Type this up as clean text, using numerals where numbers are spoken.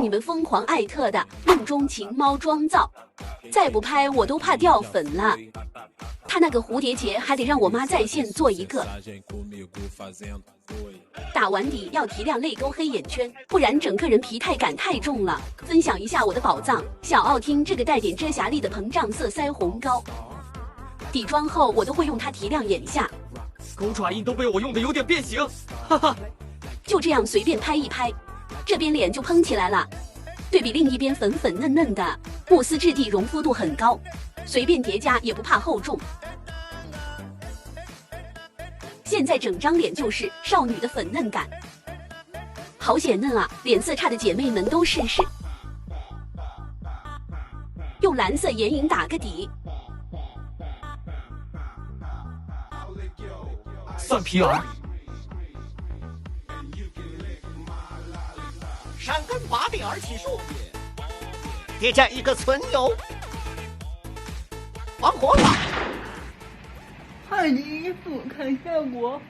你们疯狂艾特的梦中情猫妆造，再不拍我都怕掉粉了。他那个蝴蝶结还得让我妈在线做一个。打完底要提亮泪沟黑眼圈，不然整个人疲态感太重了。分享一下我的宝藏，小奥汀这个带点遮瑕力的膨胀色腮红膏，底妆后我都会用它提亮眼下。狗爪印都被我用的有点变形，哈哈。就这样随便拍一拍，这边脸就嘭起来了。对比另一边粉粉嫩嫩的，慕斯质地容肤度很高，随便叠加也不怕厚重。现在整张脸就是少女的粉嫩感，好显嫩啊！脸色差的姐妹们都试试。用蓝色眼影打个底，蒜皮儿，山根拔地而起树，叠加一个存有，完活了。换件衣服看效果。